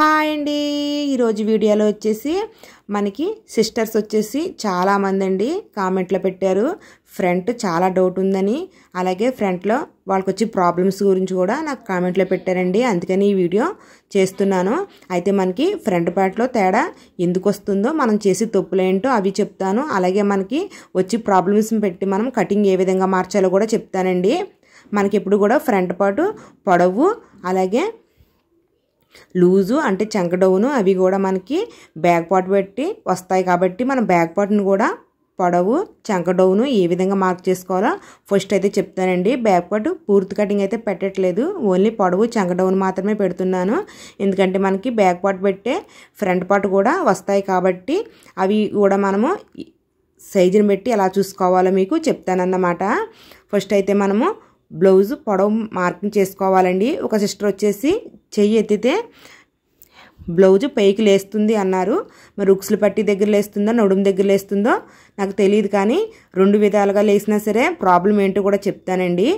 Hi అండి ఈరోజు వీడియోలో వచ్చేసి మనకి సిస్టర్స్ వచ్చేసి చాలామంది అండి కామెంట్లో పెట్టారు ఫ్రంట్ చాలా డౌట్ ఉందని అలాగే ఫ్రంట్లో వాళ్ళకి వచ్చి ప్రాబ్లమ్స్ గురించి కూడా నాకు కామెంట్లో పెట్టారండి అందుకని ఈ వీడియో చేస్తున్నాను అయితే మనకి ఫ్రంట్ పార్ట్లో తేడా ఎందుకు వస్తుందో మనం చేసే తప్పులేంటో అవి చెప్తాను అలాగే మనకి వచ్చి ప్రాబ్లమ్స్ పెట్టి మనం కటింగ్ ఏ విధంగా మార్చాలో కూడా చెప్తానండి మనకి ఎప్పుడు కూడా ఫ్రంట్ పార్ట్ పొడవు అలాగే లూజు అంటే చంక డౌను అవి కూడా మనకి బ్యాక్ పార్ట్ పెట్టి వస్తాయి కాబట్టి మనం బ్యాక్ పార్ట్ని కూడా పొడవు చంక డౌను ఏ విధంగా మార్క్ చేసుకోవాలో ఫస్ట్ అయితే చెప్తానండి బ్యాక్ పార్ట్ పూర్తి కటింగ్ అయితే పెట్టట్లేదు ఓన్లీ పొడవు చంక డౌన్ మాత్రమే పెడుతున్నాను ఎందుకంటే మనకి బ్యాక్ పార్ట్ పెట్టే ఫ్రంట్ పార్ట్ కూడా వస్తాయి కాబట్టి అవి కూడా మనము సైజుని బట్టి ఎలా చూసుకోవాలో మీకు చెప్తానన్నమాట ఫస్ట్ అయితే మనము బ్లౌజ్ పొడవు మార్కింగ్ చేసుకోవాలండి ఒక సిస్టర్ వచ్చేసి చెయ్యి ఎత్తితే బ్లౌజ్ పైకి లేస్తుంది అన్నారు మరి ఉక్సులు పట్టి దగ్గర లేస్తుందో నడుము దగ్గర లేస్తుందో నాకు తెలియదు కానీ రెండు విధాలుగా లేసినా సరే ప్రాబ్లం ఏంటో కూడా చెప్తానండి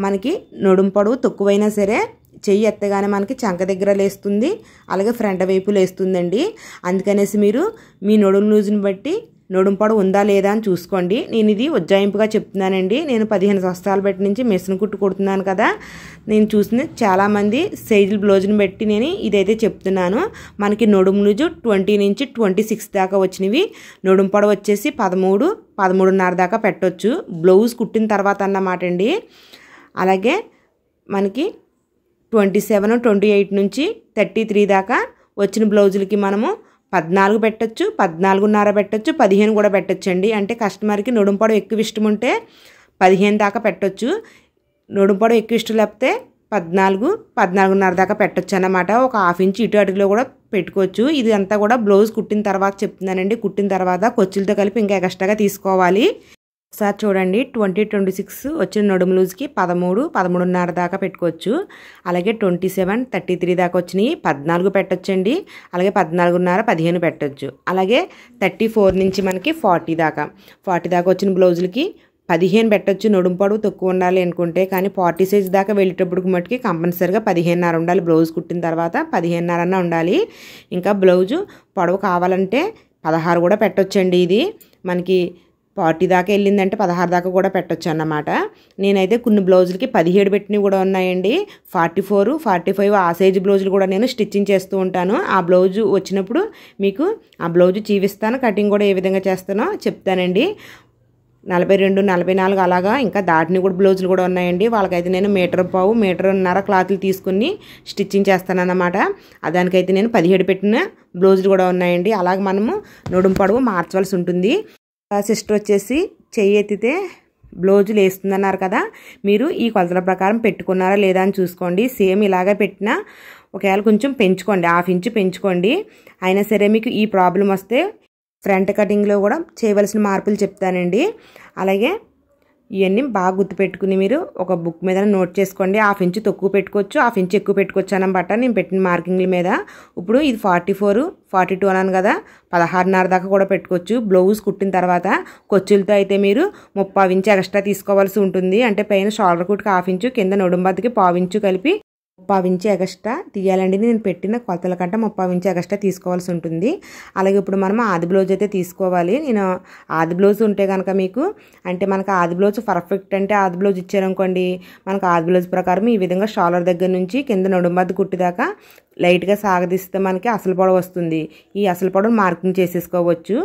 మనకి నడుము పొడవు తక్కువైనా సరే చెయ్యి ఎత్తగానే మనకి చంక దగ్గర లేస్తుంది అలాగే ఫ్రంట్ వైపు లేస్తుందండి అందుకనేసి మీరు మీ నడుము లూజుని బట్టి నడుము పొడవు ఉందా లేదా అని చూసుకోండి నేను ఇది ఉజ్జాయింపుగా చెప్తున్నానండి నేను 15 సంవత్సరాల బట్టి నుంచి మెషిన్ కుట్టు కుడుతున్నాను కదా నేను చూసిన చాలామంది సైజుల బ్లౌజ్ని బట్టి నేను ఇదైతే చెప్తున్నాను మనకి నడుము లూజు 20 నుంచి 26 దాకా వచ్చినవి నడుము పొడవు వచ్చేసి 13-13.5 దాకా పెట్టవచ్చు బ్లౌజ్ కుట్టిన తర్వాత అన్నమాట అండి అలాగే మనకి 27-28 నుంచి 33 దాకా వచ్చిన బ్లౌజులకి మనము 14 పెట్టచ్చు 14.5 పెట్టచ్చు 15 కూడా పెట్టచ్చండి అంటే కస్టమర్కి నడుము పొడవు ఎక్కువ ఇష్టం ఉంటే 15 దాకా పెట్టచ్చు నడుము పొడవు ఎక్కువ ఇష్టం లేకపోతే 14-14.5 దాకా పెట్టచ్చు అన్నమాట ఒక హాఫ్ ఇంచ్ ఇటు అడుగులో కూడా పెట్టుకోవచ్చు ఇది అంతా కూడా బ్లౌజ్ కుట్టిన తర్వాత చెప్తున్నానండి కుట్టిన తర్వాత కొచ్చులతో కలిపి ఇంకా ఎక్స్ట్రాగా తీసుకోవాలి ఒకసారి చూడండి 20-26 వచ్చిన నడుము లూజ్కి 13-13.5 దాకా పెట్టుకోవచ్చు అలాగే 27-33 దాకా వచ్చినాయి 14 పెట్టచ్చండి అలాగే 14.5-15 పెట్టచ్చు అలాగే 34 నుంచి మనకి 40 దాకా వచ్చిన బ్లౌజులకి 15 పెట్టచ్చు నడుము పొడవు తక్కువ ఉండాలి అనుకుంటే కానీ 40 సైజ్ దాకా వెళ్ళేటప్పుడు మట్టుకి కంపల్సరీగా 15.5 ఉండాలి బ్లౌజ్ కుట్టిన తర్వాత 15.5 ఉండాలి ఇంకా బ్లౌజు పొడవు కావాలంటే 16 కూడా పెట్టొచ్చండి ఇది మనకి 40 దాకా వెళ్ళిందంటే 16 దాకా కూడా పెట్టొచ్చు అన్నమాట నేనైతే కొన్ని బ్లౌజులకి 17 పెట్టినవి కూడా ఉన్నాయండి 44-45 ఆ సైజు బ్లౌజులు కూడా నేను స్టిచ్చింగ్ చేస్తూ ఉంటాను ఆ బ్లౌజు వచ్చినప్పుడు మీకు ఆ బ్లౌజు చూపిస్తాను కటింగ్ కూడా ఏ విధంగా చేస్తానో చెప్తానండి 42-44 అలాగా ఇంకా దాటిని కూడా బ్లౌజులు కూడా ఉన్నాయండి వాళ్ళకైతే నేను 1.5 మీటర్ క్లాత్లు తీసుకుని స్టిచ్చింగ్ చేస్తానన్నమాట దానికైతే నేను 17 పెట్టిన బ్లౌజులు కూడా ఉన్నాయండి అలాగే మనము నడుము పొడవు మార్చవలసి ఉంటుంది సిస్టర్ వచ్చేసి చెయ్యి ఎత్తితే బ్లౌజులు వేస్తుందన్నారు కదా మీరు ఈ కొలతల ప్రకారం పెట్టుకున్నారా లేదా అని చూసుకోండి సేమ్ ఇలాగే పెట్టినా ఒకవేళ కొంచెం పెంచుకోండి హాఫ్ ఇంచు పెంచుకోండి అయినా సరే మీకు ఈ ప్రాబ్లం వస్తే ఫ్రంట్ కటింగ్లో కూడా చేయవలసిన మార్పులు చెప్తానండి అలాగే ఇవన్నీ బాగా గుర్తుపెట్టుకుని మీరు ఒక బుక్ మీద నోట్ చేసుకోండి హాఫ్ ఇంచు తక్కువ పెట్టుకోవచ్చు హాఫ్ ఇంచు ఎక్కువ పెట్టుకోవచ్చు అన్నమాట నేను పెట్టిన మార్కింగ్ల మీద ఇప్పుడు ఇది 44-42 అన్నాను కదా 16.5 దాకా కూడా పెట్టుకోవచ్చు బ్లౌజ్ కుట్టిన తర్వాత కొచ్చులతో అయితే మీరు 30 ఇంచు ఎక్స్ట్రా తీసుకోవాల్సి ఉంటుంది అంటే పైన షోల్డర్ కుట్కి హాఫ్ ఇంచు కింద నడుము బద్దకి 1/4 ఇంచు కలిపి 30 ఇంచు ఎక్స్ట్రా తీయాలండి నేను పెట్టిన కొలతల కంటే 30 ఇంచు ఎక్స్ట్రా తీసుకోవాల్సి ఉంటుంది అలాగే ఇప్పుడు మనం ఆది బ్లౌజ్ అయితే తీసుకోవాలి నేను ఆది బ్లౌజ్ ఉంటే కనుక మీకు అంటే మనకు ఆది బ్లౌజ్ పర్ఫెక్ట్ అంటే ఆది బ్లౌజ్ ఇచ్చారనుకోండి మనకు ఆది బ్లౌజ్ ప్రకారం ఈ విధంగా షోల్డర్ దగ్గర నుంచి కింద నడుము బద్ద కుట్టి దాకా లైట్గా సాగదీస్తే మనకి అసలు పొడవు వస్తుంది ఈ అసలు పొడవును మార్కింగ్ చేసేసుకోవచ్చు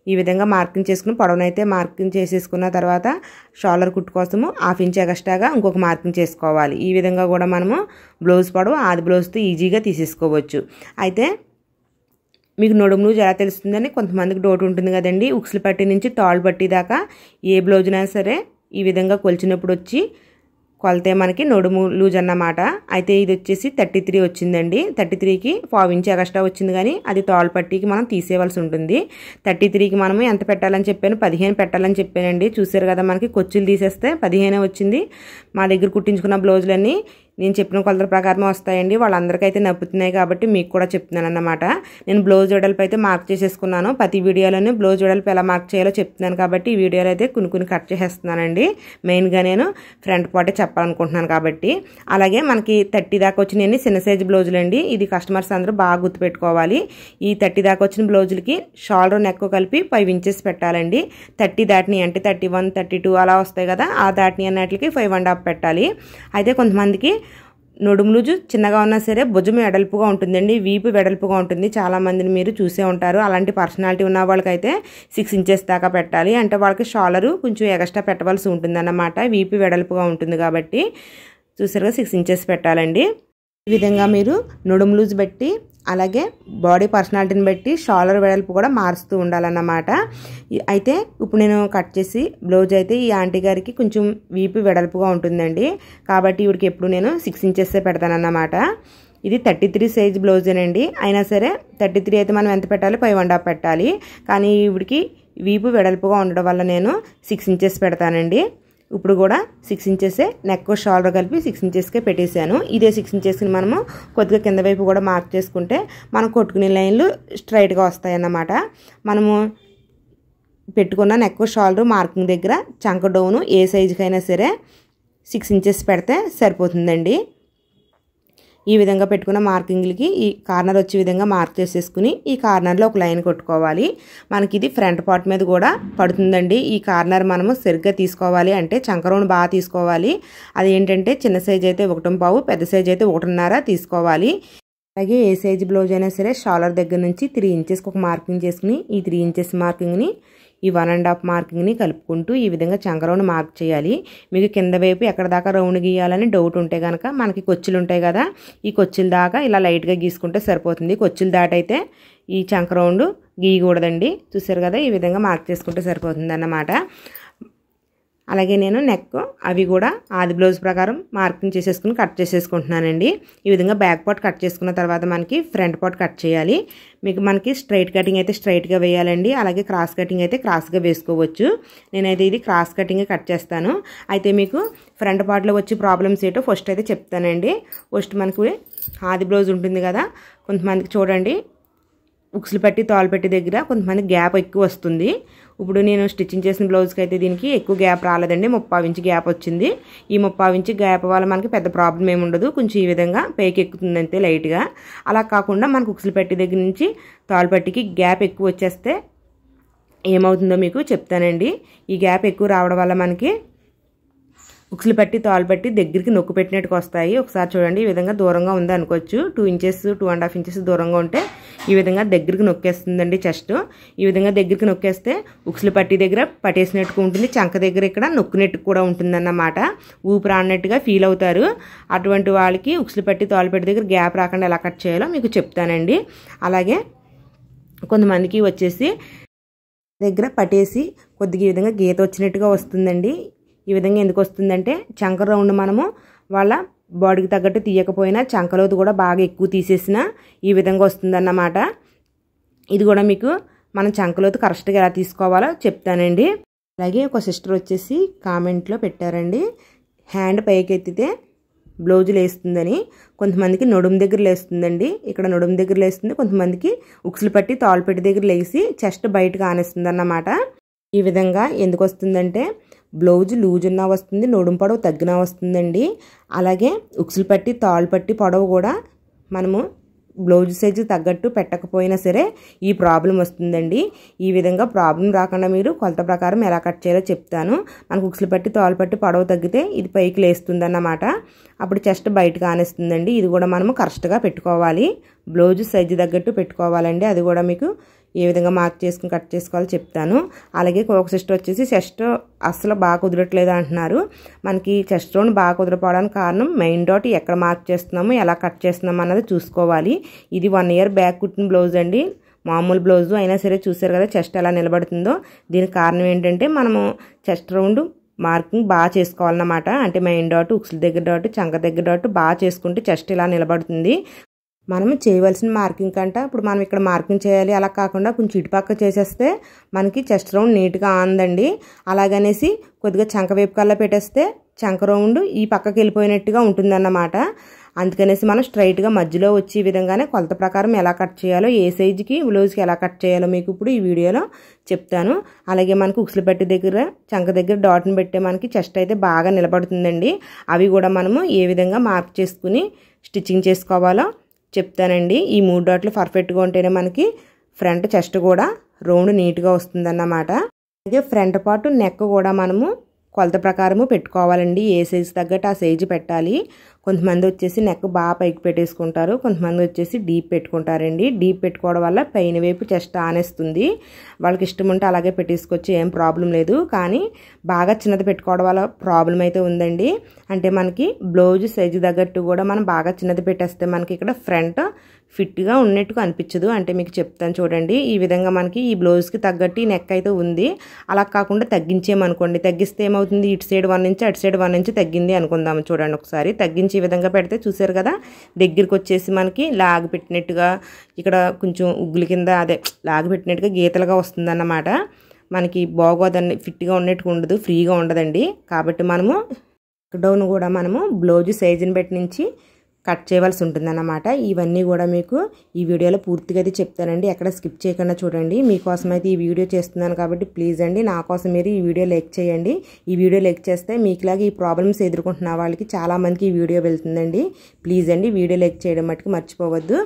ఈ విధంగా మార్కింగ్ చేసుకుని పొడవునైతే మార్కింగ్ చేసేసుకున్న తర్వాత షోల్డర్ కుట్టు కోసము హాఫ్ ఇంచ్ ఎక్స్ట్రాగా ఇంకొక మార్కింగ్ చేసుకోవాలి ఈ విధంగా కూడా మనము బ్లౌజ్ పొడవు ఆది బ్లౌజ్తో ఈజీగా తీసేసుకోవచ్చు అయితే మీకు నడుము లూజ్ ఎలా తెలుస్తుందని కొంతమందికి డౌట్ ఉంటుంది కదండి ఉక్సులు పట్టి నుంచి తాళ్ళు పట్టి దాకా ఏ బ్లౌజ్నైనా సరే ఈ విధంగా కొలిచినప్పుడు వచ్చి కొలతే మనకి నడుము లూజ్ అన్నమాట అయితే ఇది వచ్చేసి 33 వచ్చిందండి 33కి 1/4 ఇంచ్ ఎక్స్ట్రా వచ్చింది కానీ అది తాళ్ళు పట్టికి మనం తీసేయవలసి ఉంటుంది 33కి మనము ఎంత పెట్టాలని చెప్పాను 15 పెట్టాలని చెప్పానండి చూసారు కదా మనకి కొచ్చులు తీసేస్తే 15 వచ్చింది మా దగ్గర కుట్టించుకున్న బ్లౌజులన్నీ నేను చెప్పిన కొలతల ప్రకారమే వస్తాయండి. వాళ్ళందరికైతే నప్పుతున్నాయి కాబట్టి మీకు కూడా చెప్తున్నాను అన్నమాట. నేను బ్లౌజ్ వెడల్పు అయితే మార్క్ చేసేసుకున్నాను. ప్రతి వీడియోలోనే బ్లౌజ్ వెడల్పు ఎలా మార్క్ చేయాలో చెప్తున్నాను కాబట్టి ఈ వీడియోలో అయితే కొన్ని కట్ చేసేస్తున్నానండి. మెయిన్గా నేను ఫ్రంట్ పార్టే చెప్పాలనుకుంటున్నాను కాబట్టి. అలాగే మనకి 30 దాకా వచ్చినాయండి చిన్న సైజు బ్లౌజులు అండి. ఇది కస్టమర్స్ అందరూ బాగా గుర్తుపెట్టుకోవాలి. ఈ 30 దాకా వచ్చిన బ్లౌజులకి షోల్డర్ నెక్ కలిపి 5 ఇంచెస్ పెట్టాలండి. 30 దాటిని అంటే 31, 32 అలా వస్తాయి కదా, ఆ దాటిని అన్నట్లకి 5.5 పెట్టాలి. అయితే కొంతమందికి నడుము లూజు చిన్నగా ఉన్నా సరే భుజం వెడల్పుగా ఉంటుందండి, వీపు వెడల్పుగా ఉంటుంది. చాలామందిని మీరు చూసే ఉంటారు. అలాంటి పర్సనాలిటీ ఉన్న వాళ్ళకైతే 6 ఇంచెస్ దాకా పెట్టాలి. అంటే వాళ్ళకి షోల్డరు కొంచెం ఎక్స్ట్రా పెట్టవలసి ఉంటుంది అన్నమాట. వీపు వెడల్పుగా ఉంటుంది కాబట్టి చూసారుగా 6 ఇంచెస్ పెట్టాలండి. ఈ విధంగా మీరు నడుము లూజ్ బట్టి అలాగే బాడీ పర్సనాలిటీని బట్టి షోల్డర్ వెడల్పు కూడా మారుస్తూ ఉండాలన్నమాట. అయితే ఇప్పుడు నేను కట్ చేసి బ్లౌజ్ అయితే ఈ ఆంటీ గారికి కొంచెం వీపు వెడల్పుగా ఉంటుందండి కాబట్టి ఇవిడికి ఎప్పుడు నేను 6 ఇంచెస్ పెడతానన్నమాట. ఇది 33 సైజ్ బ్లౌజేనండి. అయినా సరే 33 అయితే మనం ఎంత పెట్టాలి, 5.5 పెట్టాలి. కానీ ఇవిడికి వీపు వెడల్పుగా ఉండడం వల్ల నేను 6 ఇంచెస్ పెడతానండి. ఇప్పుడు కూడా 6 ఇంచెసే నెక్ షోల్డర్ కలిపి 6 ఇంచెస్కే పెట్టేశాను. ఇదే 6 ఇంచెస్ని మనము కొద్దిగా కింద వైపు కూడా మార్క్ చేసుకుంటే మనం కొట్టుకునే లైన్లు స్ట్రైట్గా వస్తాయన్నమాట. మనము పెట్టుకున్న నెక్ షోల్డర్ మార్కింగ్ దగ్గర చంక డౌను ఏ సైజుకైనా సరే 6 ఇంచెస్ పెడితే సరిపోతుందండి. ఈ విధంగా పెట్టుకున్న మార్కింగ్లకి ఈ కార్నర్ వచ్చే విధంగా మార్క్ చేసేసుకుని ఈ కార్నర్లో ఒక లైన్ కొట్టుకోవాలి. మనకి ఇది ఫ్రంట్ పార్ట్ మీద కూడా పడుతుందండి. ఈ కార్నర్ మనము సరిగ్గా తీసుకోవాలి అంటే చంక రౌండ్ బాగా తీసుకోవాలి. అది ఏంటంటే చిన్న సైజ్ అయితే 1.5, పెద్ద సైజ్ అయితే 1.5 తీసుకోవాలి. అలాగే ఏ సైజ్ బ్లౌజ్ అయినా సరే షోల్డర్ దగ్గర నుంచి 3 ఇంచెస్కి ఒక మార్కింగ్ చేసుకుని ఈ 3 ఇంచెస్ మార్కింగ్ని ఈ 1.5 మార్కింగ్ని కలుపుకుంటూ ఈ విధంగా చంక రౌండ్ మార్క్ చేయాలి. మీకు కింద వైపు ఎక్కడ దాకా రౌండ్ గీయాలని డౌట్ ఉంటే కనుక మనకి కొచ్చులు ఉంటాయి కదా, ఈ కొచ్చుల దాకా ఇలా లైట్గా గీసుకుంటే సరిపోతుంది. కొచ్చుల దాటైతే ఈ చంక రౌండ్ గీయకూడదండి. చూసారు కదా, ఈ విధంగా మార్క్ చేసుకుంటే సరిపోతుంది అన్నమాట. అలాగే నేను నెక్ అవి కూడా ఆది బ్లౌజ్ ప్రకారం మార్కింగ్ చేసేసుకుని కట్ చేసేసుకుంటున్నానండి. ఈ విధంగా బ్యాక్ పార్ట్ కట్ చేసుకున్న తర్వాత మనకి ఫ్రంట్ పార్ట్ కట్ చేయాలి. మనకి స్ట్రైట్ కటింగ్ అయితే స్ట్రైట్గా వేయాలండి. అలాగే క్రాస్ కటింగ్ అయితే క్రాస్గా వేసుకోవచ్చు. నేనైతే ఇది క్రాస్ కటింగ్ కట్ చేస్తాను. అయితే మీకు ఫ్రంట్ పార్ట్లో వచ్చే ప్రాబ్లమ్స్ ఏంటో ఫస్ట్ అయితే చెప్తానండి. ఫస్ట్ మనకి ఆది బ్లౌజ్ ఉంటుంది కదా, కొంతమందికి చూడండి ఉక్సులు పెట్టి తాళ్ళు పెట్టి దగ్గర కొంతమంది గ్యాప్ ఎక్కువ వస్తుంది. ఇప్పుడు నేను స్టిచ్చింగ్ చేసిన బ్లౌజ్కి అయితే దీనికి ఎక్కువ గ్యాప్ రాలేదండి, 30 ఇంచ్ గ్యాప్ వచ్చింది. ఈ 30 ఇంచ్ గ్యాప్ వల్ల మనకి పెద్ద ప్రాబ్లం ఏమి ఉండదు. కొంచెం ఈ విధంగా పైకి ఎక్కుతుంది అంతే లైట్గా. అలా కాకుండా మనకు ఉక్సులు పెట్టి దగ్గర నుంచి తాళ్ళు పెట్టికి గ్యాప్ ఎక్కువ వచ్చేస్తే ఏమవుతుందో మీకు చెప్తానండి. ఈ గ్యాప్ ఎక్కువ రావడం వల్ల మనకి ఉక్సులు పెట్టి తాళ్ళు పెట్టి దగ్గరికి నొక్కు పెట్టినట్టుగా వస్తాయి. ఒకసారి చూడండి, ఈ విధంగా దూరంగా ఉంది అనుకోవచ్చు. 2 ఇంచెస్ 2.5 ఇంచెస్ దూరంగా ఉంటే ఈ విధంగా దగ్గరికి నొక్కేస్తుందండి చెస్ట్. ఈ విధంగా దగ్గరికి నొక్కేస్తే ఉక్సులు పట్టి దగ్గర పట్టేసినట్టుగా ఉంటుంది, చంక దగ్గర ఇక్కడ నొక్కునట్టు కూడా ఉంటుందన్నమాట. ఊపిరి ఆడినట్టుగా ఫీల్ అవుతారు. అటువంటి వాళ్ళకి ఉక్సులు పట్టి తాళ్ళు పెట్టి దగ్గర గ్యాప్ రాకుండా ఎలా కట్ చేయాలో మీకు చెప్తానండి. అలాగే కొంతమందికి వచ్చేసి దగ్గర పట్టేసి కొద్దిగా ఈ విధంగా గీత వచ్చినట్టుగా వస్తుందండి. ఈ విధంగా ఎందుకు వస్తుందంటే చంక రౌండ్ మనము వాళ్ళ బాడీకి తగ్గట్టు తీయకపోయినా చంకలోతు కూడా బాగా ఎక్కువ తీసేసినా ఈ విధంగా వస్తుందన్నమాట. ఇది కూడా మీకు మనం చంకలోతు కరెక్ట్గా ఎలా తీసుకోవాలో చెప్తానండి. అలాగే ఒక సిస్టర్ వచ్చేసి కామెంట్లో పెట్టారండి, హ్యాండ్ పైకి ఎత్తితే బ్లౌజ్ లేస్తుందని. కొంతమందికి నడుము దగ్గర లేస్తుందండి, ఇక్కడ నడుము దగ్గర లేస్తుంది. కొంతమందికి ఉక్సులు పట్టి తాళ్ళు పెట్టి దగ్గర లేసి చెస్ట్ బయటకు ఆనేస్తుంది అన్నమాట. ఈ విధంగా ఎందుకు వస్తుందంటే బ్లౌజ్ లూజ్ ఉన్నా వస్తుంది, నడుము పొడవు తగ్గినా వస్తుందండి. అలాగే ఉక్సులు పట్టి తాళ్ళు పట్టి పొడవు కూడా మనము బ్లౌజ్ సైజు తగ్గట్టు పెట్టకపోయినా సరే ఈ ప్రాబ్లం వస్తుందండి. ఈ విధంగా ప్రాబ్లం రాకుండా మీరు కొలత ప్రకారం ఎలా కట్ చేయాలో చెప్తాను. మనకు ఉక్సులు పట్టి తాళ్ళు పట్టి పొడవు తగ్గితే ఇది పైకి లేస్తుంది అన్నమాట. అప్పుడు చెస్ట్ బయటకు ఆనేస్తుందండి. ఇది కూడా మనము కరెక్ట్గా పెట్టుకోవాలి, బ్లౌజ్ సైజు తగ్గట్టు పెట్టుకోవాలండి. అది కూడా మీకు ఏ విధంగా మార్క్ చేసుకుని కట్ చేసుకోవాలో చెప్తాను. అలాగే ఒక సిస్టర్ వచ్చేసి చెస్ట్ అస్సలు బాగా కుదరట్లేదు అంటున్నారు. మనకి చెస్ట్ రౌండ్ బాగా కుదరపోవడానికి కారణం మెయిన్ డాట్ ఎక్కడ మార్క్ చేస్తున్నాము, ఎలా కట్ చేస్తున్నాము అన్నది చూసుకోవాలి. ఇది 1 ఇయర్ బ్యాక్ కుట్టిన బ్లౌజ్ అండి, మామూలు బ్లౌజు అయినా సరే చూసారు కదా చెస్ట్ ఎలా నిలబడుతుందో. దీనికి కారణం ఏంటంటే మనము చెస్ట్ రౌండ్ మార్కింగ్ బాగా చేసుకోవాలన్నమాట. అంటే మెయిన్ డాట్ ఉక్సుల దగ్గర డాట్ చంక దగ్గర డాట్ బాగా చేసుకుంటే చెస్ట్ ఇలా నిలబడుతుంది. మనం చేయవలసిన మార్కింగ్ కంటే ఇప్పుడు మనం ఇక్కడ మార్కింగ్ చేయాలి అలా కాకుండా కొంచెం ఇటుపక్క చేసేస్తే మనకి చెస్ట్ రౌండ్ నీట్గా ఆందండి. అలాగనేసి కొద్దిగా చంక వైపు కల్లా పెట్టేస్తే చంక రౌండ్ ఈ పక్కకి వెళ్ళిపోయినట్టుగా ఉంటుందన్నమాట. అందుకనేసి మనం స్ట్రైట్గా మధ్యలో వచ్చే విధంగానే కొలత ప్రకారం ఎలా కట్ చేయాలో, ఏ సైజుకి బ్లౌజ్కి ఎలా కట్ చేయాలో మీకు ఇప్పుడు ఈ వీడియోలో చెప్తాను. అలాగే మనకు ఉక్సులు పట్టి దగ్గర చంక దగ్గర డాట్ని పెట్టే మనకి చెస్ట్ అయితే బాగా నిలబడుతుందండి. అవి కూడా మనము ఏ విధంగా మార్క్ చేసుకుని స్టిచ్చింగ్ చేసుకోవాలో చెప్తానండి. ఈ 3 డాట్లు పర్ఫెక్ట్గా ఉంటేనే మనకి ఫ్రంట్ చెస్ట్ కూడా రౌండ్ నీట్గా వస్తుందన్నమాట. అలాగే ఫ్రంట్ పార్ట్ నెక్ కూడా మనము కొలత ప్రకారము పెట్టుకోవాలండి. ఏ సైజు తగ్గట్టు ఆ సైజు పెట్టాలి. కొంతమంది వచ్చేసి నెక్ బాగా పైకి పెట్టేసుకుంటారు, కొంతమంది వచ్చేసి డీప్ పెట్టుకుంటారండి. డీప్ పెట్టుకోవడం వల్ల పైన వైపు చెస్ట్ ఆనేస్తుంది. వాళ్ళకి ఇష్టం ఉంటే అలాగే పెట్టేసుకోవచ్చు, ఏం ప్రాబ్లం లేదు. కానీ బాగా చిన్నది పెట్టుకోవడం వల్ల ప్రాబ్లం అయితే ఉందండి. అంటే మనకి బ్లౌజ్ సైజు తగ్గట్టు కూడా మనం బాగా చిన్నది పెట్టేస్తే మనకి ఇక్కడ ఫ్రంట్ ఫిట్గా ఉన్నట్టుగా అనిపించదు. అంటే మీకు చెప్తాను చూడండి. ఈ విధంగా మనకి ఈ బ్లౌజ్కి తగ్గట్టు ఈ నెక్ అయితే ఉంది. అలా కాకుండా తగ్గించేమనుకోండి, తగ్గిస్తే ఏమవుతుంది, ఇటు సైడ్ 1 ఇంచ్ అటు సైడ్ 1 ఇంచ్ తగ్గింది అనుకుందాము. చూడండి ఒకసారి తగ్గించి ఈ విధంగా పెడితే చూసారు కదా, దగ్గరికి వచ్చేసి మనకి లాగి పెట్టినట్టుగా ఇక్కడ కొంచెం ఉగ్గుల కింద అదే లాగి పెట్టినట్టుగా గీతలుగా వస్తుందన్నమాట. మనకి బాగోదని ఫిట్గా ఉన్నట్టుగా ఉండదు, ఫ్రీగా ఉండదండి. కాబట్టి మనము డౌన్ కూడా మనము బ్లౌజ్ సైజుని బట్టి నుంచి కట్ చేయవలసి ఉంటుందన్నమాట. ఇవన్నీ కూడా మీకు ఈ వీడియోలో పూర్తిగా అయితే చెప్తానండి. ఎక్కడ స్కిప్ చేయకుండా చూడండి. మీకోసం అయితే ఈ వీడియో చేస్తున్నాను కాబట్టి ప్లీజ్ అండి నా కోసం మీరు ఈ వీడియో లైక్ చేయండి. ఈ వీడియో లైక్ చేస్తే మీకులాగా ఈ ప్రాబ్లమ్స్ ఎదుర్కొంటున్న వాళ్ళకి చాలామందికి ఈ వీడియో వెళ్తుందండి. ప్లీజ్ అండి వీడియో లైక్ చేయడం మట్టుకు మర్చిపోవద్దు.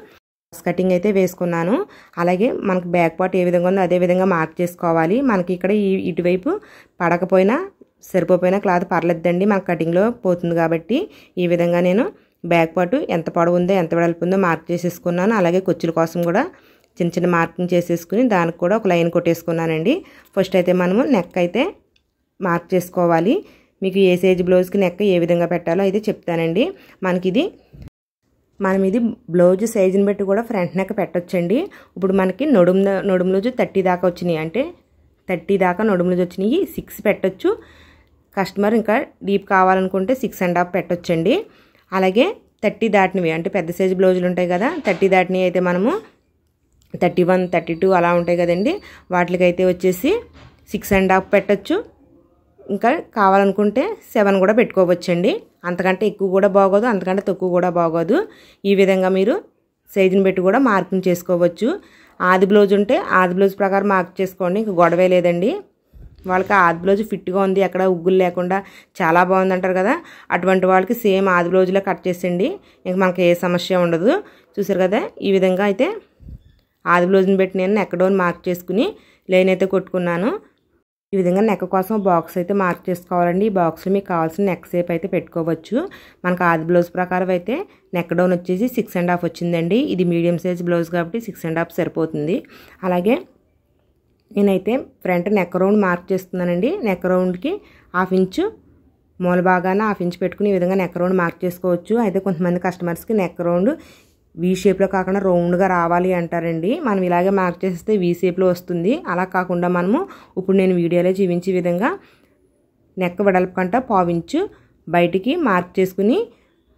కటింగ్ అయితే వేసుకున్నాను. అలాగే మనకు బ్యాక్ పార్ట్ ఏ విధంగా ఉందో అదే విధంగా మార్క్ చేసుకోవాలి. మనకి ఇక్కడ ఇటువైపు పడకపోయినా సరిపోయినా క్లాత్ పర్లేదండి, మనకు కటింగ్లో పోతుంది కాబట్టి ఈ విధంగా నేను బ్యాక్ పార్ట్ ఎంత పొడవు ఉందో ఎంత వెడల్పు ఉందో మార్క్ చేసేసుకున్నాను. అలాగే కుచ్చుల కోసం కూడా చిన్న చిన్న మార్కింగ్ చేసేసుకుని దానికి కూడా ఒక లైన్ కొట్టేసుకున్నానండి. ఫస్ట్ అయితే మనము నెక్ అయితే మార్క్ చేసుకోవాలి. మీకు ఏ సైజ్ బ్లౌజ్కి నెక్ ఏ విధంగా పెట్టాలో అయితే చెప్తానండి. మనం ఇది బ్లౌజ్ సైజుని బట్టి కూడా ఫ్రంట్ నెక్ పెట్టొచ్చండి. ఇప్పుడు మనకి నడుము లూజు 30 దాకా వచ్చినాయి, అంటే 30 దాకా నడుము లూజు వచ్చినాయి. 6 పెట్టొచ్చు. కస్టమర్ ఇంకా డీప్ కావాలనుకుంటే 6.5 పెట్టొచ్చండి. అలాగే 30 దాటినవి అంటే పెద్ద సైజు బ్లౌజులు ఉంటాయి కదా, 30 దాటినవి అయితే మనము 31, 32 అలా ఉంటాయి కదండి, వాటికైతే వచ్చేసి 6.5 పెట్టచ్చు. ఇంకా కావాలనుకుంటే 7 కూడా పెట్టుకోవచ్చండి. అంతకంటే ఎక్కువ కూడా బాగోదు, అంతకంటే తక్కువ కూడా బాగోదు. ఈ విధంగా మీరు సైజుని పెట్టి కూడా మార్కింగ్ చేసుకోవచ్చు. ఆది బ్లౌజ్ ఉంటే ఆది బ్లౌజ్ ప్రకారం మార్క్ చేసుకోండి, ఇంక గొడవే లేదండి. వాళ్ళకి ఆది బ్లౌజ్ ఫిట్గా ఉంది, ఎక్కడ ఉగ్గులు లేకుండా చాలా బాగుంది అంటారు కదా, అటువంటి వాళ్ళకి సేమ్ ఆది బ్లౌజ్లో కట్ చేసేయండి, ఇంక మనకి ఏ సమస్య ఉండదు. చూసారు కదా, ఈ విధంగా అయితే ఆది బ్లౌజ్ని పెట్టి నేను నెక్ డౌన్ మార్క్ చేసుకుని లైన్ అయితే కొట్టుకున్నాను. ఈ విధంగా నెక్ కోసం బాక్స్ అయితే మార్క్ చేసుకోవాలండి. ఈ బాక్స్లో మీకు కావాల్సిన నెక్ షేప్ అయితే పెట్టుకోవచ్చు. మనకు ఆది బ్లౌజ్ ప్రకారం అయితే నెక్ డౌన్ వచ్చేసి 6.5 వచ్చిందండి. ఇది మీడియం సైజ్ బ్లౌజ్ కాబట్టి 6.5 సరిపోతుంది. అలాగే నేనైతే ఫ్రంట్ నెక్ రౌండ్ మార్క్ చేస్తున్నానండి. నెక్ రౌండ్కి 1/2 ఇంచు మూల భాగాన 1/2 ఇంచు పెట్టుకుని ఈ విధంగా నెక్ రౌండ్ మార్క్ చేసుకోవచ్చు. అయితే కొంతమంది కస్టమర్స్కి నెక్ రౌండ్ వీ షేప్లో కాకుండా రౌండ్గా రావాలి అంటారండి. మనం ఇలాగే మార్క్ చేస్తే వీ షేప్లో వస్తుంది. అలా కాకుండా మనము ఇప్పుడు నేను వీడియోలో చూపించే విధంగా నెక్ వెడల్పు కంట 1/4 ఇంచు బయటికి మార్క్ చేసుకుని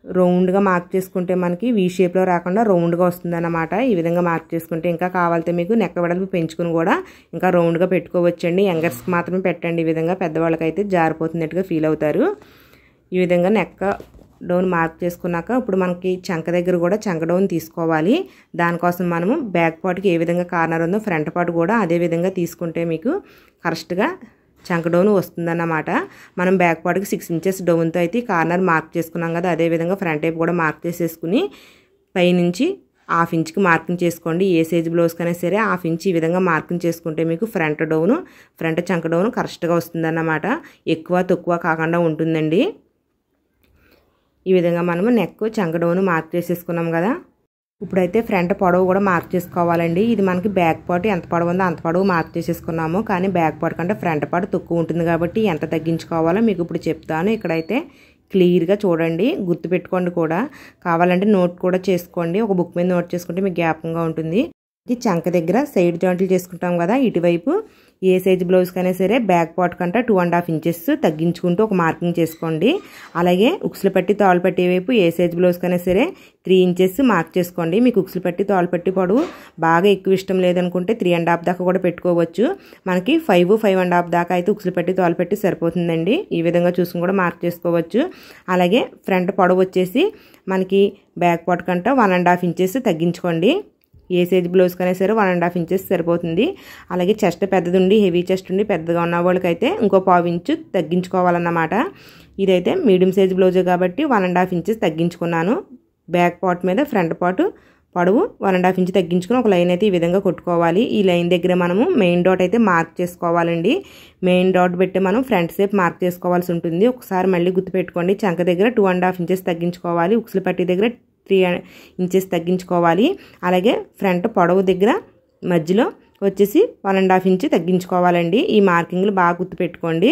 రౌండ్గా మార్క్ చేసుకుంటే మనకి వీ షేప్లో రాకుండా రౌండ్గా వస్తుంది అన్నమాట. ఈ విధంగా మార్క్ చేసుకుంటే ఇంకా కావాలితే మీకు నెక్ వెడల్పు పెంచుకుని కూడా ఇంకా రౌండ్గా పెట్టుకోవచ్చండి. యంగర్స్కి మాత్రమే పెట్టండి. ఈ విధంగా పెద్దవాళ్ళకైతే జారిపోతున్నట్టుగా ఫీల్ అవుతారు. ఈ విధంగా నెక్ డౌన్ మార్క్ చేసుకున్నాక ఇప్పుడు మనకి చంక దగ్గర కూడా చంక డౌన్ తీసుకోవాలి. దానికోసం మనము బ్యాక్ పార్ట్కి ఏ విధంగా కార్నర్ ఉందో ఫ్రంట్ పార్ట్ కూడా అదే విధంగా తీసుకుంటే మీకు కరెక్ట్గా చంక డౌన్ వస్తుందన్నమాట. మనం బ్యాక్ పార్ట్కి 6 ఇంచెస్ డౌన్తో అయితే కార్నర్ మార్క్ చేసుకున్నాం కదా, అదేవిధంగా ఫ్రంట్ వైపు కూడా మార్క్ చేసేసుకుని పైనుంచి 1/2 ఇంచుకి మార్కింగ్ చేసుకోండి. ఏ సైజ్ బ్లౌజ్ కన్నా సరే 1/2 ఇంచ్ ఈ విధంగా మార్కింగ్ చేసుకుంటే మీకు ఫ్రంట్ చంక డౌన్ కరెక్ట్గా వస్తుందన్నమాట. ఎక్కువ తక్కువ కాకుండా ఉంటుందండి. ఈ విధంగా మనము నెక్ చంక డౌన్ మార్క్ చేసేసుకున్నాం కదా. ఇప్పుడైతే ఫ్రంట్ పొడవు కూడా మార్క్ చేసుకోవాలండి. ఇది మనకి బ్యాక్ పార్ట్ ఎంత పొడవు ఉందో అంత పొడవు మార్క్ చేసేసుకున్నాము. కానీ బ్యాక్ పార్ట్ కంటే ఫ్రంట్ పార్ట్ తక్కువ ఉంటుంది కాబట్టి ఎంత తగ్గించుకోవాలో మీకు ఇప్పుడు చెప్తాను. ఇక్కడైతే క్లియర్గా చూడండి, గుర్తుపెట్టుకోండి కూడా. కావాలంటే నోట్ కూడా చేసుకోండి, ఒక బుక్ మీద నోట్ చేసుకుంటే మీకు జ్ఞాపకంగా ఉంటుంది. ఈ చంక దగ్గర సైడ్ జాయింట్లు చేసుకుంటాం కదా, ఇటువైపు ఏ సైజ్ బ్లౌజ్కైనా సరే బ్యాక్ పార్ట్ కంటే 2.5 ఇంచెస్ తగ్గించుకుంటూ ఒక మార్కింగ్ చేసుకోండి. అలాగే ఉక్సులు పట్టి తాళ్ళు పట్టి వైపు ఏ సైజ్ బ్లౌజ్కైనా సరే 3 ఇంచెస్ మార్క్ చేసుకోండి. మీకు ఉక్సులు పట్టి తాళ్ళు పట్టి పొడవు బాగా ఎక్కువ ఇష్టం లేదనుకుంటే 3.5 దాకా కూడా పెట్టుకోవచ్చు. మనకి 5.5 దాకా అయితే ఉక్సులు పట్టి తాళ్ళు పట్టి సరిపోతుందండి. ఈ విధంగా చూసుకుని కూడా మార్క్ చేసుకోవచ్చు. అలాగే ఫ్రంట్ పొడవు వచ్చేసి మనకి బ్యాక్ పార్ట్ కంటే 1.5 ఇంచెస్ తగ్గించుకోండి. ఏ సైజ్ బ్లౌజ్కైనా సరే 1.5 ఇంచెస్ సరిపోతుంది. అలాగే చెస్ట్ పెద్దది ఉండి హెవీ చెస్ట్ ఉండి పెద్దగా ఉన్న వాళ్ళకైతే ఇంకో 1/2 ఇంచు తగ్గించుకోవాలన్నమాట. ఇదైతే మీడియం సైజ్ బ్లౌజే కాబట్టి 1.5 ఇంచెస్ తగ్గించుకున్నాను. బ్యాక్ పార్ట్ మీద ఫ్రంట్ పార్ట్ పొడవు 1.5 ఇంచు తగ్గించుకుని ఒక లైన్ అయితే ఈ విధంగా కొట్టుకోవాలి. ఈ లైన్ దగ్గర మనము మెయిన్ డాట్ అయితే మార్క్ చేసుకోవాలండి. మెయిన్ డాట్ పెట్టి మనం ఫ్రంట్ షేప్ మార్క్ చేసుకోవాల్సి ఉంటుంది. ఒకసారి మళ్ళీ గుర్తుపెట్టుకోండి. చంక దగ్గర 2.5 ఇంచెస్ తగ్గించుకోవాలి. ఉక్సులు పట్టి దగ్గర 3 ఇంచెస్ తగ్గించుకోవాలి. అలాగే ఫ్రంట్ పొడవు దగ్గర మధ్యలో వచ్చేసి 1.5 ఇంచు తగ్గించుకోవాలండి. ఈ మార్కింగ్లు బాగా గుర్తుపెట్టుకోండి.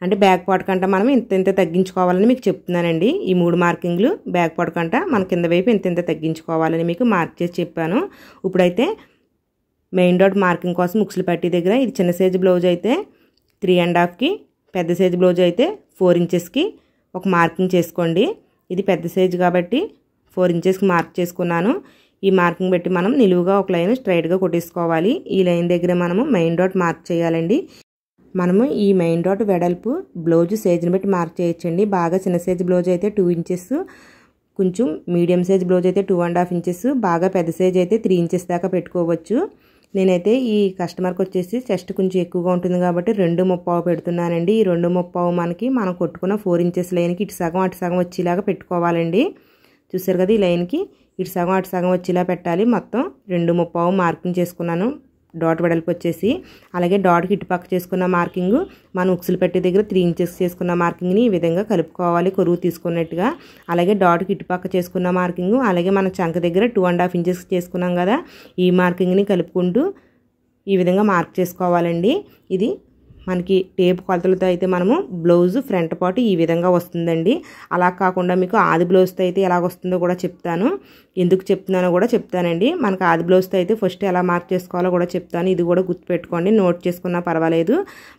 అంటే బ్యాక్ పార్ట్ కంటే మనం ఇంత తగ్గించుకోవాలని మీకు చెప్తున్నానండి. ఈ 3 మార్కింగ్లు బ్యాక్ పార్ట్ కంటే మన కింద వైపు ఇంత తగ్గించుకోవాలని మీకు మార్క్ చేసి చెప్పాను. ఇప్పుడైతే మెయిన్ డాట్ మార్కింగ్ కోసం ఉక్సులు పట్టి దగ్గర ఇది చిన్న సైజు బ్లౌజ్ అయితే 3.5కి, పెద్ద సైజు బ్లౌజ్ అయితే 4 ఇంచెస్కి ఒక మార్కింగ్ చేసుకోండి. ఇది పెద్ద సైజు కాబట్టి 4 ఇంచెస్కి మార్క్ చేసుకున్నాను. ఈ మార్కింగ్ పెట్టి మనం నిలువుగా ఒక లైన్ స్ట్రైట్గా కొట్టేసుకోవాలి. ఈ లైన్ దగ్గర మనము మెయిన్ డాట్ మార్క్ చేయాలండి. మనము ఈ మెయిన్ డాట్ వెడల్పు బ్లౌజ్ సైజుని బట్టి మార్క్ చేయొచ్చండి. బాగా చిన్న సైజు బ్లౌజ్ అయితే 2 ఇంచెస్, కొంచెం మీడియం సైజ్ బ్లౌజ్ అయితే 2.5 ఇంచెస్, బాగా పెద్ద సైజ్ అయితే 3 ఇంచెస్ దాకా పెట్టుకోవచ్చు. నేనైతే ఈ కస్టమర్కి వచ్చేసి చెస్ట్ కొంచెం ఎక్కువగా ఉంటుంది కాబట్టి 2.30 పెడుతున్నానండి. ఈ 2.30 మనకి మనం కొట్టుకున్న 4 ఇంచెస్ లైన్కి ఇటు సగం అటు సగం వచ్చేలాగా పెట్టుకోవాలండి. చూసారు కదా, ఈ లైన్కి ఇటు సగం అటు సగం వచ్చేలా పెట్టాలి. మొత్తం 2.30 మార్కింగ్ చేసుకున్నాను డాట్ వెడల్పు వచ్చేసి. అలాగే డాట్కి ఇటుపక్క చేసుకున్న మార్కింగ్ మనం ఉక్సులు పెట్టి దగ్గర 3 ఇంచెస్ చేసుకున్న మార్కింగ్ని ఈ విధంగా కలుపుకోవాలి కొరువు తీసుకున్నట్టుగా. అలాగే డాట్కి ఇటుపక్క చేసుకున్న మార్కింగ్, అలాగే మన చంక దగ్గర 2.5 ఇంచెస్ చేసుకున్నాం కదా, ఈ మార్కింగ్ని కలుపుకుంటూ ఈ విధంగా మార్క్ చేసుకోవాలండి. ఇది మనకి టేప్ కొలతలతో అయితే మనము బ్లౌజ్ ఫ్రంట్ పార్ట్ ఈ విధంగా వస్తుందండి. అలా కాకుండా మీకు ఆది బ్లౌజ్తో అయితే ఎలా వస్తుందో కూడా చెప్తాను. ఎందుకు చెప్తున్నానో కూడా చెప్తానండి. మనకు ఆది బ్లౌజ్తో అయితే ఫస్ట్ ఎలా మార్క్ చేసుకోవాలో కూడా చెప్తాను. ఇది కూడా గుర్తుపెట్టుకోండి, నోట్ చేసుకున్నా పర్వాలేదు.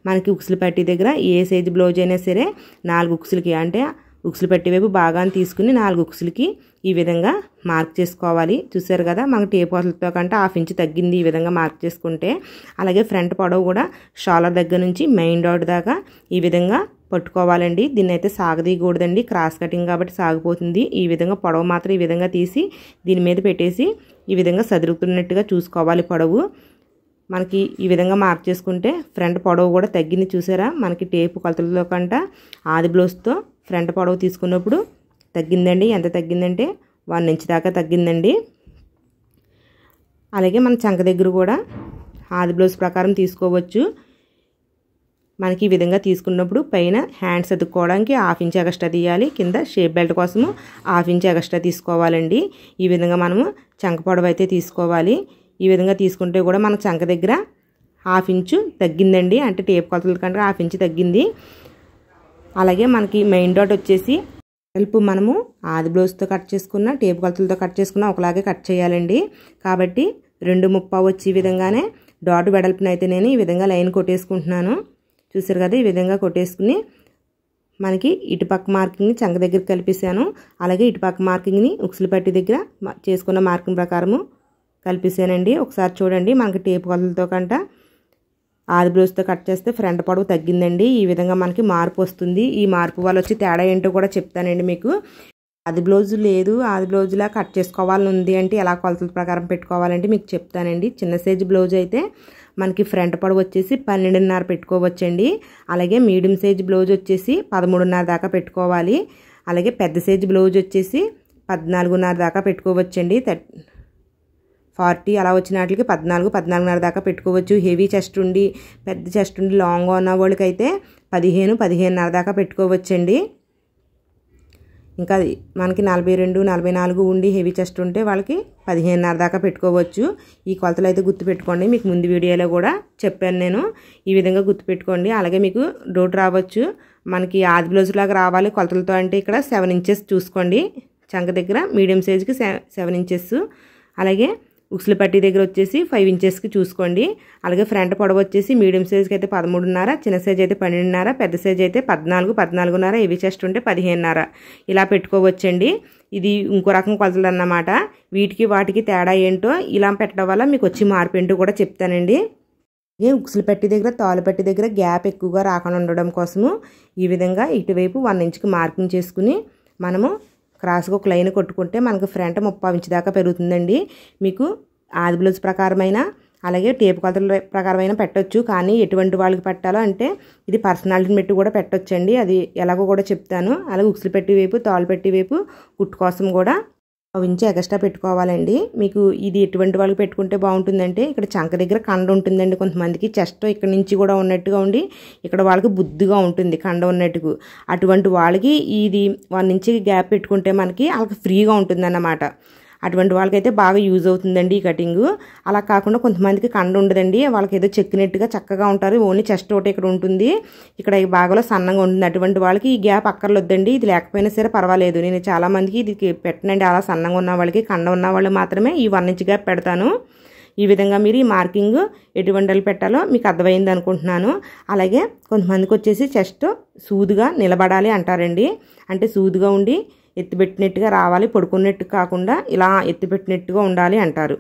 మనకి ఉక్సులు పట్టి దగ్గర ఏ సైజు బ్లౌజ్ అయినా సరే 4 ఉక్సులకి, అంటే ఉక్సులు పట్టి వైపు భాగాన్ని తీసుకుని 4 ఉక్సులకి ఈ విధంగా మార్క్ చేసుకోవాలి. చూసారు కదా, మనకు టేప్ కొలతలతో కంటే 1/2 ఇంచు తగ్గింది ఈ విధంగా మార్క్ చేసుకుంటే. అలాగే ఫ్రంట్ పొడవు కూడా షోల్డర్ దగ్గర నుంచి మెయిన్ డాట్ దాకా ఈ విధంగా పట్టుకోవాలండి. దీన్ని అయితే సాగదీయకూడదండి, క్రాస్ కటింగ్ కాబట్టి సాగిపోతుంది. ఈ విధంగా పొడవు మాత్రం ఈ విధంగా తీసి దీని మీద పెట్టేసి ఈ విధంగా సదురుతున్నట్టుగా చూసుకోవాలి. పొడవు మనకి ఈ విధంగా మార్క్ చేసుకుంటే ఫ్రంట్ పొడవు కూడా తగ్గింది. చూసారా, మనకి టేప్ కొలతలతో కంటే ఆది బ్లౌజ్తో ఫ్రంట్ పొడవు తీసుకున్నప్పుడు తగ్గిందండి. ఎంత తగ్గిందంటే 1 ఇంచ్ దాకా తగ్గిందండి. అలాగే మన చంక దగ్గర కూడా ఆది బ్లౌజ్ ప్రకారం తీసుకోవచ్చు. మనకి ఈ విధంగా తీసుకున్నప్పుడు పైన హ్యాండ్స్ అతుక్కోవడానికి 1/2 ఇంచ్ ఎక్స్ట్రా తీయాలి. కింద షేప్ బెల్ట్ కోసము 1/2 ఇంచ్ ఎక్స్ట్రా తీసుకోవాలండి. ఈ విధంగా మనము చంక పొడవు అయితే తీసుకోవాలి. ఈ విధంగా తీసుకుంటే కూడా మన చంక దగ్గర 1/2 ఇంచు తగ్గిందండి. అంటే టేప్ కొలతల కంటే 1/2 ఇంచు తగ్గింది. అలాగే మనకి మెయిన్ డాట్ వచ్చేసి వెడల్పు మనము ఆది బ్లౌజ్తో కట్ చేసుకున్న, టేప్ కొలతలతో కట్ చేసుకున్న ఒకలాగే కట్ చేయాలండి. కాబట్టి 2.30 వచ్చే విధంగానే డాట్ వెడల్పునైతే అయితే నేను ఈ విధంగా లైన్ కొట్టేసుకుంటున్నాను. చూసారు కదా, ఈ విధంగా కొట్టేసుకుని మనకి ఇటుపక్క మార్కింగ్ని చంక దగ్గర కలిపేసాను. అలాగే ఇటుపక్క మార్కింగ్ని ఉక్సులు పట్టి దగ్గర చేసుకున్న మార్కింగ్ ప్రకారము కలిపేసానండి. ఒకసారి చూడండి, మనకి టేప్ కొలతలతో కంటే ఆది బ్లౌజ్తో కట్ చేస్తే ఫ్రంట్ పొడవు తగ్గిందండి. ఈ విధంగా మనకి మార్పు వస్తుంది. ఈ మార్పు వల్ల వచ్చి తేడా ఏంటో కూడా చెప్తానండి మీకు. ఆది బ్లౌజ్ లేదు, ఆది బ్లౌజ్లా కట్ చేసుకోవాలని ఉంది అంటే ఎలా కొలతల ప్రకారం పెట్టుకోవాలంటే మీకు చెప్తానండి. చిన్న సైజు బ్లౌజ్ అయితే మనకి ఫ్రంట్ పొడవు వచ్చేసి 12.5 పెట్టుకోవచ్చండి. అలాగే మీడియం సైజు బ్లౌజ్ వచ్చేసి 13.5 దాకా పెట్టుకోవాలి. అలాగే పెద్ద సైజు బ్లౌజ్ వచ్చేసి 14.5 దాకా పెట్టుకోవచ్చండి. 40 అలా వచ్చిన వాటికి 14, 14.5 దాకా పెట్టుకోవచ్చు. హెవీ చెస్ట్ ఉండి పెద్ద చెస్ట్ ఉండి లాంగ్గా ఉన్న వాళ్ళకైతే 15, 15.5 దాకా పెట్టుకోవచ్చండి. ఇంకా మనకి 42, 44 ఉండి హెవీ చెస్ట్ ఉంటే వాళ్ళకి 15.5 దాకా పెట్టుకోవచ్చు. ఈ కొలతలు అయితే గుర్తుపెట్టుకోండి, మీకు ముందు వీడియోలో కూడా చెప్పాను నేను. ఈ విధంగా గుర్తుపెట్టుకోండి. అలాగే మీకు డౌట్ రావచ్చు, మనకి ఆది బ్లౌజ్ లాగా రావాలి కొలతలతో అంటే ఇక్కడ 7 ఇంచెస్ చూసుకోండి. చంక దగ్గర మీడియం సైజుకి 7 ఇంచెస్, అలాగే ఉక్సుల పట్టీ దగ్గర వచ్చేసి 5 ఇంచెస్కి చూసుకోండి. అలాగే ఫ్రంట్ పొడవు వచ్చేసి మీడియం సైజ్కి అయితే 13.5, చిన్న సైజ్ అయితే 12.5, పెద్ద సైజ్ అయితే 14, 14.5, హెవీ చెస్ట్ ఉంటే 15.5 ఇలా పెట్టుకోవచ్చండి. ఇది ఇంకో రకం కొలతలు అన్నమాట. వీటికి వాటికి తేడా ఏంటో ఇలా పెట్టడం వల్ల మీకు వచ్చి మార్పు ఏంటో కూడా చెప్తానండి. ఉక్సుల పట్టీ దగ్గర తాలు పట్టీ దగ్గర గ్యాప్ ఎక్కువగా రాకుండా ఉండడం కోసము ఈ విధంగా ఇటువైపు 1 ఇంచ్కి మార్కింగ్ చేసుకుని మనము క్రాస్గా ఒక లైన్ కొట్టుకుంటే మనకు ఫ్రంట్ 30 ఇంచ్ దాకా పెరుగుతుందండి. మీకు ఆది బ్లౌజ్ ప్రకారమైన అలాగే టేప్ కొలతల ప్రకారమైన పెట్టొచ్చు. కానీ ఎటువంటి వాళ్ళకి పెట్టాలో అంటే ఇది పర్సనాలిటీని బట్టి కూడా పెట్టొచ్చండి. అది ఎలాగో కూడా చెప్తాను. అలాగే ఉక్సుల పట్టీ వైపు తాలు పట్టీ వైపు కుట్టు కోసం కూడా 1 ఇంచ్ ఎక్స్ట్రా పెట్టుకోవాలండి. మీకు ఇది ఎటువంటి వాళ్ళకి పెట్టుకుంటే బాగుంటుందంటే ఇక్కడ చంక దగ్గర కండ ఉంటుందండి. కొంతమందికి చెస్ట్ ఇక్కడ నుంచి కూడా ఉన్నట్టుగా ఉండి ఇక్కడ వాళ్ళకి బుద్ధిగా ఉంటుంది కండ ఉన్నట్టుగా. అటువంటి వాళ్ళకి ఇది 1 ఇంచ్ గ్యాప్ పెట్టుకుంటే మనకి వాళ్ళకి ఫ్రీగా ఉంటుందన్నమాట. అటువంటి వాళ్ళకైతే బాగా యూజ్ అవుతుందండి ఈ కటింగు. అలా కాకుండా కొంతమందికి కండ ఉండదండి, వాళ్ళకి ఏదో చెక్కినట్టుగా చక్కగా ఉంటారు, ఓన్లీ చెస్ట్ ఒకటి ఇక్కడ ఉంటుంది, ఇక్కడ ఈ భాగంలో సన్నంగా ఉంటుంది. అటువంటి వాళ్ళకి ఈ గ్యాప్ అక్కర్లొద్దండి. ఇది లేకపోయినా సరే పర్వాలేదు. నేను చాలామందికి ఇది పెట్టనండి. అలా సన్నంగా ఉన్న వాళ్ళకి కండ ఉన్న వాళ్ళు మాత్రమే ఈ 1 ఇంచ్ గ్యాప్ పెడతాను. ఈ విధంగా మీరు ఈ మార్కింగ్ ఎటువంటి వాళ్ళు పెట్టాలో మీకు అర్థమైంది అనుకుంటున్నాను. అలాగే కొంతమందికి వచ్చేసి చెస్ట్ సూదుగా నిలబడాలి అంటారండి. అంటే సూదుగా ఉండి ఎత్తిపెట్టినట్టుగా రావాలి, పడుకున్నట్టు కాకుండా ఇలా ఎత్తిపెట్టినట్టుగా ఉండాలి అంటారు.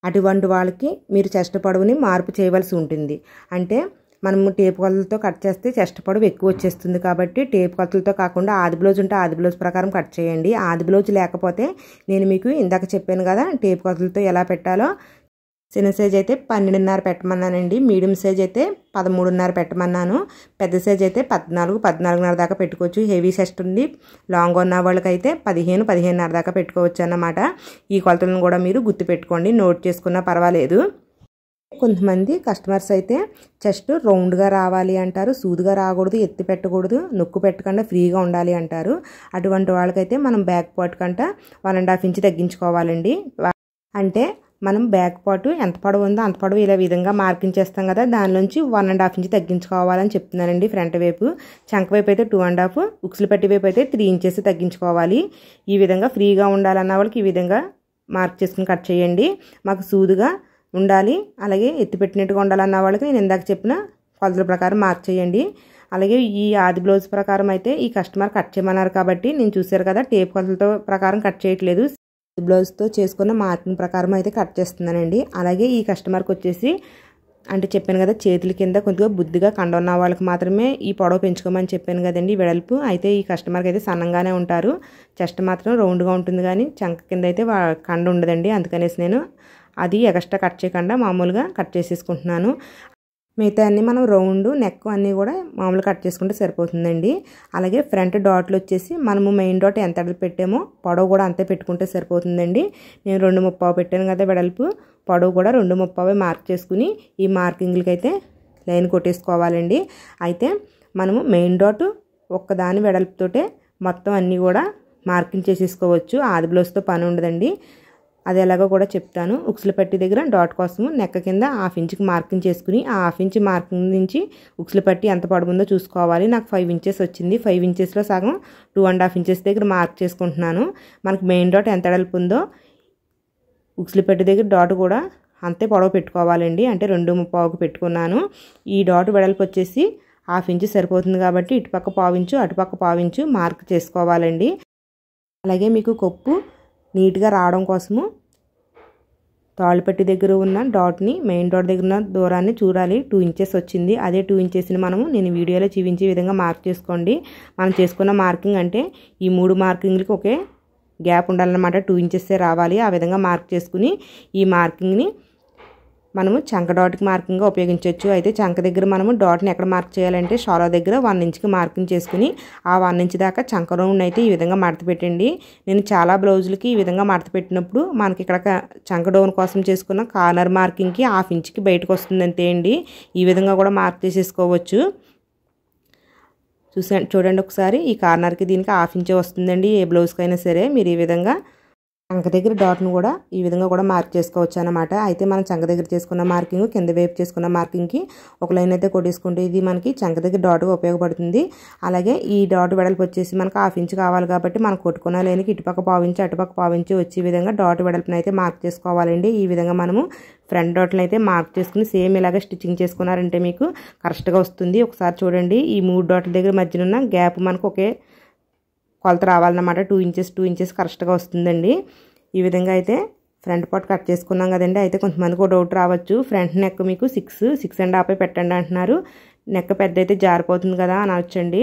అటువంటి వాళ్ళకి మీరు చెస్ట్ పొడవుని మార్పు చేయవలసి ఉంటుంది. అంటే మనము టేప్ కొలతలతో కట్ చేస్తే చెస్ట్ పొడవు ఎక్కువ వచ్చేస్తుంది కాబట్టి టేప్ కొలతలతో కాకుండా ఆది బ్లౌజ్ ఉంటే ఆది బ్లౌజ్ ప్రకారం కట్ చేయండి. ఆది బ్లౌజ్ లేకపోతే నేను మీకు ఇందాక చెప్పాను కదా టేప్ కొలతలతో ఎలా పెట్టాలో. చిన్న సైజ్ అయితే 12.5 పెట్టమన్నానండి, మీడియం సైజ్ అయితే 13.5 పెట్టమన్నాను, పెద్ద సైజ్ అయితే 14, 14.5 దాకా పెట్టుకోవచ్చు. హెవీ చెస్ట్ ఉంది లాంగ్ ఉన్న వాళ్ళకైతే 15, 15.5 దాకా పెట్టుకోవచ్చు అన్నమాట. ఈ కొలతలను కూడా మీరు గుర్తుపెట్టుకోండి, నోట్ చేసుకున్నా పర్వాలేదు. కొంతమంది కస్టమర్స్ అయితే చెస్ట్ రౌండ్గా రావాలి అంటారు, సూదుగా రాకూడదు, ఎత్తి పెట్టకూడదు, నొక్కు పెట్టకుండా ఫ్రీగా ఉండాలి అంటారు. అటువంటి వాళ్ళకైతే మనం బ్యాక్ పార్ట్ కంట 1.5 ఇంచ్ తగ్గించుకోవాలండి. అంటే మనం బ్యాక్ పార్ట్ ఎంత పొడవు ఉందో అంత పొడవు ఇలా విధంగా మార్కింగ్ చేస్తాం కదా, దానిలోంచి 1.5 ఇంచ్ తగ్గించుకోవాలని చెప్తున్నానండి. ఫ్రంట్ వైపు చంక వైపు అయితే 2.5, ఉక్సుల పట్టీ వైపు అయితే 3 ఇంచెస్ తగ్గించుకోవాలి. ఈ విధంగా ఫ్రీగా ఉండాలన్న వాళ్ళకి ఈ విధంగా మార్క్ చేసుకుని కట్ చేయండి. మాకు సూదుగా ఉండాలి అలాగే ఎత్తిపెట్టినట్టుగా ఉండాలన్న వాళ్ళకి నేను ఇందాక చెప్పిన కొలతల ప్రకారం మార్క్ చేయండి. అలాగే ఈ ఆది బ్లౌజ్ ప్రకారం అయితే ఈ కస్టమర్ కట్ చేయమన్నారు కాబట్టి నేను చూశారు కదా టేప్ కొలతలతో ప్రకారం కట్ చేయట్లేదు, బ్లౌజ్తో చేసుకున్న మార్కింగ్ ప్రకారం అయితే కట్ చేస్తున్నానండి. అలాగే ఈ కస్టమర్కి వచ్చేసి అంటే చెప్పాను కదా చేతుల కింద కొద్దిగా బుద్ధిగా కండ ఉన్న వాళ్ళకి మాత్రమే ఈ పొడవు పెంచుకోమని చెప్పాను కదండి వెడల్పు. అయితే ఈ కస్టమర్కి అయితే సన్నంగానే ఉంటారు, చెస్ట్ మాత్రం రౌండ్గా ఉంటుంది కానీ చంక కింద అయితే కండ ఉండదండి. అందుకనేసి నేను అది ఎక్స్ట్రా కట్ చేయకుండా మామూలుగా కట్ చేసేసుకుంటున్నాను. మిగతా అన్నీ మనం రౌండ్ నెక్ అన్నీ కూడా మామూలు కట్ చేసుకుంటే సరిపోతుందండి. అలాగే ఫ్రంట్ డాట్లు వచ్చేసి మనము మెయిన్ డాట్ ఎంత పెట్టామో పొడవు కూడా అంతే పెట్టుకుంటే సరిపోతుందండి. నేను 2.30 పెట్టాను కదా వెడల్పు, పొడవు కూడా 2.30 మార్క్ చేసుకుని ఈ మార్కింగ్లకి అయితే లైన్ కొట్టేసుకోవాలండి. అయితే మనము మెయిన్ డాట్ ఒక్కదాని వెడల్పుతోటే మొత్తం అన్నీ కూడా మార్కింగ్ చేసేసుకోవచ్చు, ఆది బ్లౌజ్తో పని ఉండదండి. అది ఎలాగో కూడా చెప్తాను. ఉక్సుల పట్టీ దగ్గర డాట్ కోసము నెక్క కింద 1/2 ఇంచ్కి మార్కింగ్ చేసుకుని ఆ 1/2 ఇంచ్ మార్కింగ్ నుంచి ఉక్సుల పట్టీ ఎంత పడుతుందో చూసుకోవాలి. నాకు 5 ఇంచెస్ వచ్చింది, 5 ఇంచెస్లో సగం 2.5 ఇంచెస్ దగ్గర మార్క్ చేసుకుంటున్నాను. మనకు మెయిన్ డాట్ ఎంత వెడల్పు ఉందో ఉక్సుల పట్టీ దగ్గర డాట్ కూడా అంతే పొడవు పెట్టుకోవాలండి. అంటే 2.30కి పెట్టుకున్నాను. ఈ డాట్ వెడల్పు వచ్చేసి 1/2 ఇంచ్ సరిపోతుంది కాబట్టి ఇటుపక్క 1/4 ఇంచు అటుపక్క 1/4 ఇంచు మార్క్ చేసుకోవాలండి. అలాగే మీకు కొప్పు నీట్గా రావడం కోసము తాళ్ళపట్టి దగ్గర ఉన్న డాట్ని మెయిన్ డాట్ దగ్గర ఉన్న దూరాన్ని చూడాలి. 2 ఇంచెస్ వచ్చింది. అదే 2 ఇంచెస్ని మనము నేను వీడియోలో చూపించే విధంగా మార్క్ చేసుకోండి. మనం చేసుకున్న మార్కింగ్ అంటే ఈ 3 మార్కింగ్లకి ఒకే గ్యాప్ ఉండాలన్నమాట, 2 ఇంచెస్సే రావాలి. ఆ విధంగా మార్క్ చేసుకుని ఈ మార్కింగ్ని మనము చంక డాట్కి మార్కింగ్గా ఉపయోగించవచ్చు. అయితే చంక దగ్గర మనము డాట్ని ఎక్కడ మార్క్ చేయాలంటే షాలో దగ్గర 1 ఇంచ్కి మార్కింగ్ చేసుకుని ఆ 1 ఇంచ్ దాకా చంక రౌండ్ అయితే ఈ విధంగా మడత పెట్టండి. నేను చాలా బ్లౌజులకి ఈ విధంగా మడత పెట్టినప్పుడు మనకి ఇక్కడ చంక డౌన్ కోసం చేసుకున్న కార్నర్ మార్కింగ్కి 1/2 ఇంచ్కి బయటకు వస్తుంది అంతే అండి. ఈ విధంగా కూడా మార్క్ చేసేసుకోవచ్చు. చూడండి ఒకసారి ఈ కార్నర్కి దీనికి 1/2 ఇంచే వస్తుందండి. ఏ బ్లౌజ్కైనా సరే మీరు ఈ విధంగా చంక దగ్గర డాట్ను కూడా ఈ విధంగా కూడా మార్క్ చేసుకోవచ్చు అన్నమాట. అయితే మనం చంక దగ్గర చేసుకున్న మార్కింగ్ కింద వైపు చేసుకున్న మార్కింగ్కి ఒక లైన్ అయితే కొట్టేసుకుంటే ఇది మనకి చంక దగ్గర డాట్గా ఉపయోగపడుతుంది. అలాగే ఈ డాట్ వెడల్పు వచ్చేసి మనకు 1/2 ఇంచ్ కావాలి కాబట్టి మనం కొట్టుకున్న లైన్కి ఇటుపక్క 1/4 ఇంచ్ అటుపక్క 1/4 ఇంచ్ వచ్చే విధంగా డాట్ వెడల్పును అయితే మార్క్ చేసుకోవాలండి. ఈ విధంగా మనము ఫ్రంట్ డాట్లను అయితే మార్క్ చేసుకుని సేమ్ ఇలాగే స్టిచ్చింగ్ చేసుకున్నారంటే మీకు కరెక్ట్గా వస్తుంది. ఒకసారి చూడండి, ఈ 3 డాట్ల దగ్గర మధ్యన ఉన్న గ్యాప్ మనకు ఒకే కొలత రావాలన్నమాట. 2 ఇంచెస్ కరెక్ట్గా వస్తుందండి. ఈ విధంగా అయితే ఫ్రంట్ పార్ట్ కట్ చేసుకున్నాం కదండి. అయితే కొంతమందికి ఒక డౌట్ రావచ్చు, ఫ్రంట్ నెక్ మీకు 6.5 పెట్టండి అంటున్నారు, నెక్ పెద్ద అయితే జారిపోతుంది కదా అని అనొచ్చండి.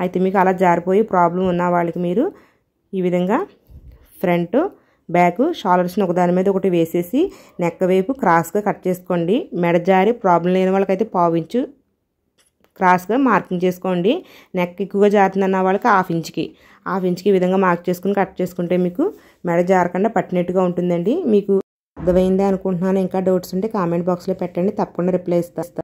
అయితే మీకు అలా జారిపోయి ప్రాబ్లం ఉన్న వాళ్ళకి మీరు ఈ విధంగా ఫ్రంట్ బ్యాక్ షోల్డర్స్ని ఒకదాని మీద ఒకటి వేసేసి నెక్ వైపు క్రాస్గా కట్ చేసుకోండి. మెడ జారి ప్రాబ్లం లేని వాళ్ళకైతే 1/4 ఇంచు క్రాస్గా మార్కింగ్ చేసుకోండి. నెక్ ఎక్కువగా జారుతుందన్న వాళ్ళకి 1/2 ఇంచ్కి ఈ విధంగా మార్క్ చేసుకుని కట్ చేసుకుంటే మీకు మెడ జారకుండా పట్టినట్టుగా ఉంటుందండి. మీకు అర్థమైందే అనుకుంటున్నాను. ఇంకా డౌట్స్ ఉంటే కామెంట్ బాక్స్లో పెట్టండి, తప్పకుండా రిప్లై ఇస్తాను.